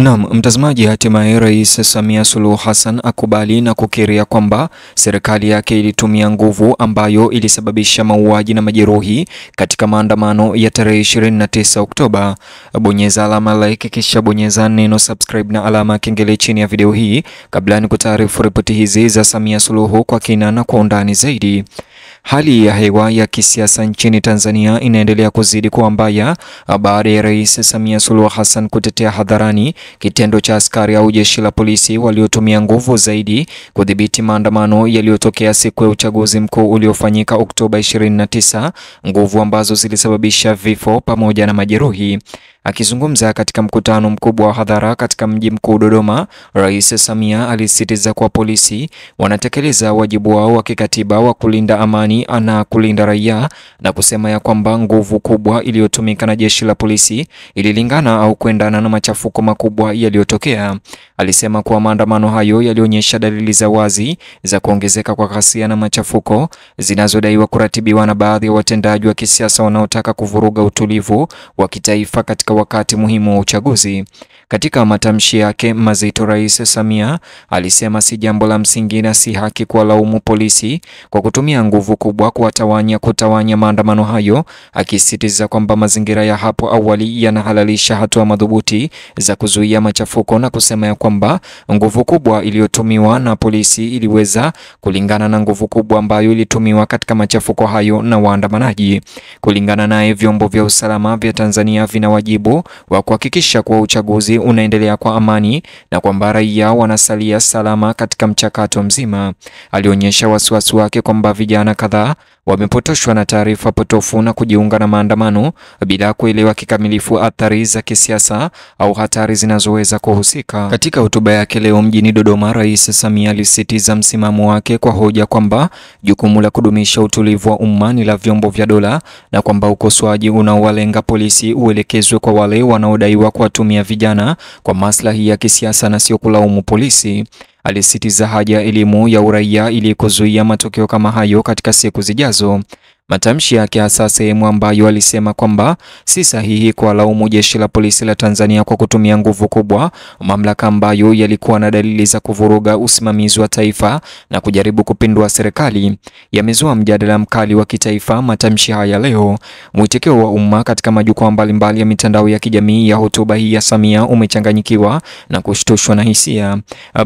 Naam, mtazamaji, hatimaye Rais Samia Suluhu Hassan akubali na kukiria kwamba serikali yake ilitumia nguvu ambayo ilisababisha mauaji na majeruhi katika maandamano ya tarehe 29 Oktoba. Bonyeza alama like kisha bonyeza neno subscribe na alama kengele chini ya video hii kabla ni kutaarifu ripoti hizi za Samia Suluhu kwa kina na kwa undani zaidi. Hali ya hewa ya kisiasa nchini Tanzania inaendelea kuzidi kuwa mbaya baada ya Rais Samia Suluhu Hassan kutetea hadharani kitendo cha askari au jeshi la polisi waliotumia nguvu zaidi kudhibiti maandamano yaliyotokea siku ya uchaguzi mkuu uliofanyika Oktoba 29, nguvu ambazo zilisababisha vifo pamoja na majeruhi. Akizungumza katika mkutano mkubwa wa hadhara katika mji mkuu Dodoma, Rais Samia alisisitiza kuwa polisi wanatekeleza wajibu wao wa kikatiba wa kulinda amani na kulinda raia, na kusema ya kwamba nguvu kubwa iliyotumika na jeshi la polisi ililingana au kuendana na machafuko makubwa yaliyotokea. Alisema kuwa maandamano hayo yalionyesha dalili za wazi za kuongezeka kwa ghasia na machafuko zinazodaiwa kuratibiwa na baadhi ya watendaji wa kisiasa wanaotaka kuvuruga utulivu wa kitaifa katika wakati muhimu wa uchaguzi. Katika matamshi yake mazito, Rais Samia alisema si jambo la msingi na si haki kuwalaumu polisi kwa kutumia nguvu kubwa kutawanya maandamano hayo, akisisitiza kwamba mazingira ya hapo awali yanahalalisha hatua madhubuti za kuzuia machafuko, na kusema ya kwamba nguvu kubwa iliyotumiwa na polisi iliweza kulingana na nguvu kubwa ambayo ilitumiwa katika machafuko hayo na waandamanaji. Kulingana naye, vyombo vya usalama vya Tanzania vina wajibu wa kuhakikisha kuwa uchaguzi unaendelea kwa amani na kwamba raia wanasalia salama katika mchakato mzima. Alionyesha wasiwasi wake kwamba vijana kadhaa wamepotoshwa na taarifa potofu na kujiunga na maandamano bila kuelewa kikamilifu athari za kisiasa au hatari zinazoweza kuhusika. Katika hotuba yake leo mjini Dodoma, Rais Samia alisisitiza msimamo wake kwa hoja kwamba jukumu la kudumisha utulivu wa umma ni la vyombo vya dola, na kwamba ukosoaji unaowalenga polisi uelekezwe kwa wale wanaodaiwa kuwatumia vijana kwa maslahi ya kisiasa na sio kulaumu polisi. Alisisitiza haja ya elimu ya uraia ili kuzuia matokeo kama hayo katika siku zijazo. Matamshi yake hasa sehemu ambayo alisema kwamba si sahihi kuwalaumu jeshi la polisi la Tanzania kwa kutumia nguvu kubwa, mamlaka ambayo yalikuwa na dalili za kuvuruga usimamizi wa taifa na kujaribu kupindua serikali, yamezua mjadala mkali wa kitaifa. Matamshi haya leo, mwitikio wa umma katika majukwaa mbalimbali ya mitandao ya kijamii ya hotuba hii ya Samia umechanganyikiwa na kushtushwa na hisia.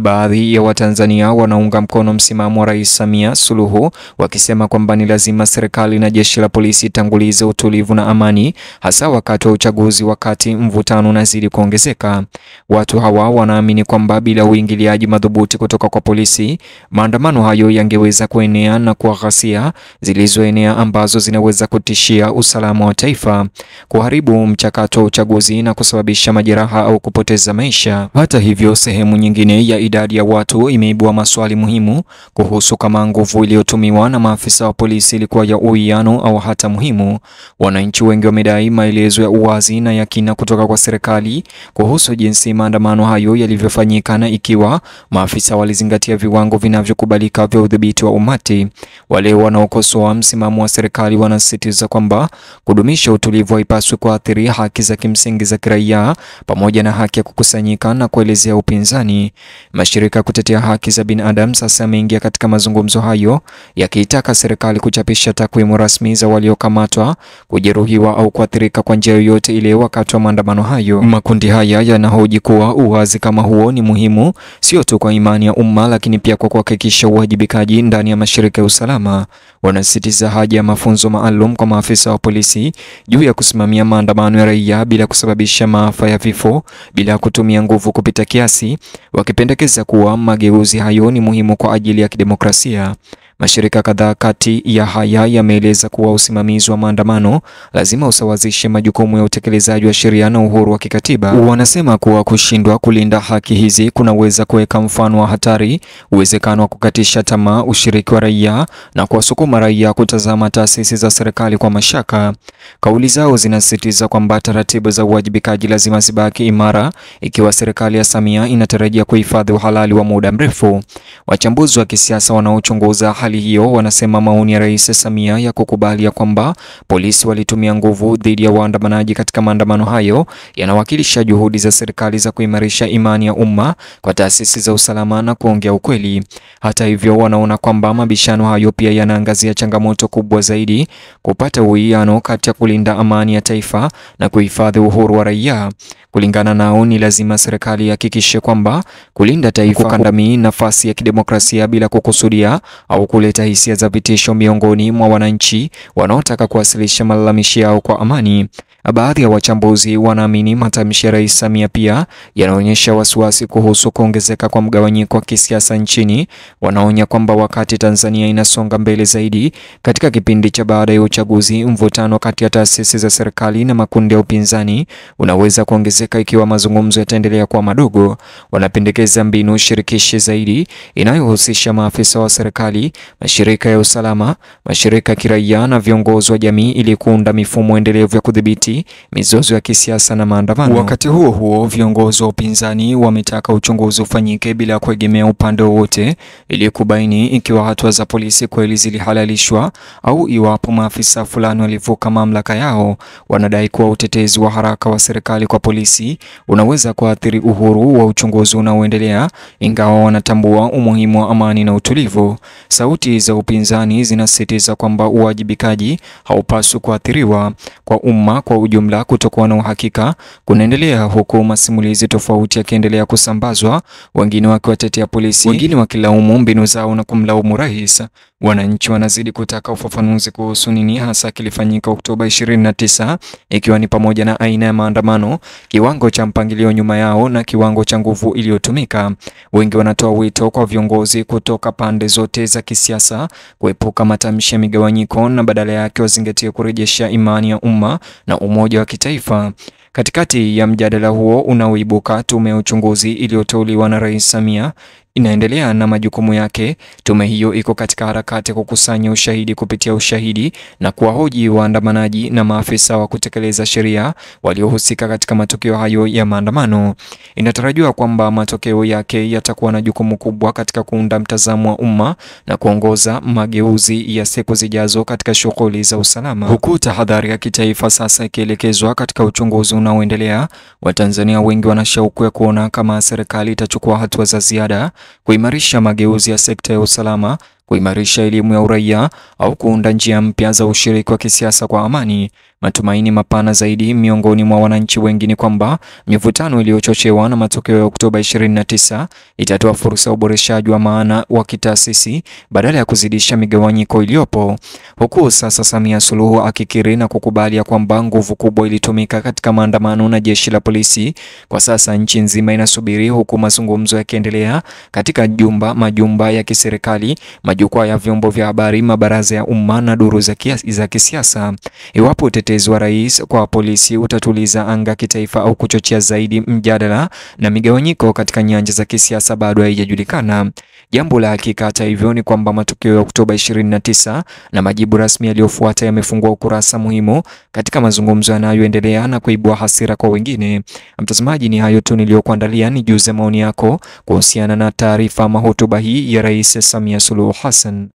Baadhi ya Watanzania wanaunga mkono msimamo wa Rais Samia Suluhu, wakisema kwamba ni lazima serikali na jeshi la polisi tangulize utulivu na amani, hasa wakati wa uchaguzi, wakati mvutano unazidi kuongezeka. Watu hawa wanaamini kwamba bila uingiliaji madhubuti kutoka kwa polisi, maandamano hayo yangeweza kuenea na kuwa ghasia zilizoenea ambazo zinaweza kutishia usalama wa taifa, kuharibu mchakato wa uchaguzi na kusababisha majeraha au kupoteza maisha. Hata hivyo, sehemu nyingine ya idadi ya watu imeibua maswali muhimu kuhusu kama nguvu iliyotumiwa na maafisa wa polisi ilikuwa ya uwiano au hata muhimu. Wananchi wengi wamedai maelezo ya uwazi na ya kina kutoka kwa serikali kuhusu jinsi maandamano hayo yalivyofanyika na ikiwa maafisa walizingatia viwango vinavyokubalika vya udhibiti wa umati. Wale wanaokosoa msimamo wa serikali wanasisitiza kwamba kudumisha utulivu haipaswi kuathiri haki za kimsingi za kiraia pamoja na haki ya kukusanyika na kuelezea upinzani. Mashirika kutetea haki za binadamu sasa yameingia katika mazungumzo hayo, yakiitaka serikali kuchapisha takwimu rasmi za waliokamatwa, kujeruhiwa au kuathirika kwa njia yoyote ile wakati wa maandamano hayo. Makundi haya yanahoji kuwa uwazi kama huo ni muhimu sio tu kwa imani ya umma, lakini pia kwa kuhakikisha uwajibikaji ndani ya mashirika ya usalama. Wanasisitiza haja ya mafunzo maalum kwa maafisa wa polisi juu ya kusimamia maandamano ya raia bila kusababisha maafa ya vifo bila kutumia nguvu kupita kiasi, wakipendekeza kuwa mageuzi hayo ni muhimu kwa ajili ya kidemokrasia. Mashirika kadhaa kati ya haya yameeleza kuwa usimamizi wa maandamano lazima usawazishe majukumu ya utekelezaji wa sheria na uhuru wa kikatiba. Wanasema kuwa kushindwa kulinda haki hizi kunaweza kuweka mfano wa hatari, uwezekano wa kukatisha tamaa ushiriki wa raia na kuwasukuma raia kutazama taasisi za serikali kwa mashaka. Kauli zao zinasisitiza kwamba taratibu za uwajibikaji lazima zibaki imara ikiwa serikali ya Samia inatarajia kuhifadhi uhalali wa muda mrefu. Wachambuzi wa kisiasa wanaochunguza hali hiyo, wanasema maoni ya Rais Samia ya kukubalia kwamba polisi walitumia nguvu dhidi ya waandamanaji katika maandamano hayo yanawakilisha juhudi za serikali za kuimarisha imani ya umma kwa taasisi za usalama na kuongea ukweli. Hata hivyo, wanaona kwamba mabishano hayo pia yanaangazia changamoto kubwa zaidi: kupata uwiano kati ya kulinda amani ya taifa na kuhifadhi uhuru wa raia. Kulingana nao, ni lazima serikali ihakikishe kwamba kulinda taifa kukandamiza nafasi ya kidemokrasia bila kukusudia au kuleta hisia za vitisho miongoni mwa wananchi wanaotaka kuwasilisha malalamishi yao kwa amani. Baadhi ya wachambuzi wanaamini matamshi ya Rais Samia pia yanaonyesha wasiwasi kuhusu kuongezeka kwa mgawanyiko wa kisiasa nchini. Wanaonya kwamba wakati Tanzania inasonga mbele zaidi katika kipindi cha baada ya uchaguzi, mvutano kati ya taasisi za serikali na makundi ya upinzani unaweza kuongezeka ikiwa mazungumzo yataendelea kuwa madogo. Wanapendekeza mbinu shirikishi zaidi inayohusisha maafisa wa serikali, mashirika ya usalama, mashirika ya kiraia na viongozi wa jamii ili kuunda mifumo endelevu ya kudhibiti mizozo ya kisiasa na maandamano. Wakati huo huo, viongozi wa upinzani wametaka uchunguzi ufanyike bila kuegemea upande wowote ili kubaini ikiwa hatua za polisi kweli zilihalalishwa au iwapo maafisa fulani walivuka mamlaka yao. Wanadai kuwa utetezi wa haraka wa serikali kwa polisi unaweza kuathiri uhuru wa uchunguzi unaoendelea, ingawa wanatambua umuhimu wa amani na utulivu. Sauti za upinzani zinasisitiza kwamba uwajibikaji haupaswi kuathiriwa. Kwa umma kwa ujumla, kutokuwa na uhakika kunaendelea, huku masimulizi tofauti yakiendelea kusambazwa, wengine wakiwatetea polisi, wengine wakilaumu mbinu zao na kumlaumu rais. Wananchi wanazidi kutaka ufafanuzi kuhusu nini hasa kilifanyika Oktoba 29, ikiwa ni pamoja na aina ya maandamano, kiwango cha mpangilio nyuma yao na kiwango cha nguvu iliyotumika. Wengi wanatoa wito kwa viongozi kutoka pande zote za kisiasa kuepuka matamshi ya migawanyiko na badala yake wazingatie kurejesha imani ya umma na umoja wa kitaifa. Katikati ya mjadala huo unaoibuka, tume ya uchunguzi iliyoteuliwa na Rais Samia inaendelea na majukumu yake. Tume hiyo iko katika harakati ya kukusanya ushahidi kupitia ushahidi na kuwahoji waandamanaji na maafisa wa kutekeleza sheria waliohusika katika matukio hayo ya maandamano. Inatarajiwa kwamba matokeo yake yatakuwa na jukumu kubwa katika kuunda mtazamo wa umma na kuongoza mageuzi ya siku zijazo katika shughuli za usalama. Huku tahadhari ya kitaifa sasa ikielekezwa katika uchunguzi unaoendelea, Watanzania wengi wana shauku ya kuona kama serikali itachukua hatua za ziada kuimarisha mageuzi ya sekta ya usalama, kuimarisha elimu ya uraia au kuunda njia mpya za ushiriki wa kisiasa kwa amani. Matumaini mapana zaidi miongoni mwa wananchi wengi ni kwamba mivutano iliyochochewa na matokeo ya Oktoba 29 itatoa fursa ya uboreshaji wa maana wa kitaasisi badala ya kuzidisha migawanyiko iliyopo. Huku sasa Samia Suluhu akikiri na kukubali kwamba nguvu kubwa ilitumika katika maandamano na jeshi la polisi, kwa sasa nchi nzima inasubiri, huku mazungumzo yakiendelea katika majumba ya kiserikali, majukwaa ya vyombo vya habari, mabaraza ya umma na duru za kisiasa. Iwapo utetezi wa rais kwa polisi utatuliza anga kitaifa au kuchochea zaidi mjadala na migawanyiko katika nyanja za kisiasa bado haijajulikana. Jambo la hakika hata hivyo ni kwamba matukio ya Oktoba 29 na majibu rasmi yaliyofuata yamefungua ukurasa muhimu katika mazungumzo yanayoendelea na kuibua hasira kwa wengine. Mtazamaji, ni hayo tu niliyokuandalia. Nijuze maoni yako kuhusiana na taarifa ama hotuba hii ya Rais Samia Suluhu Hassan.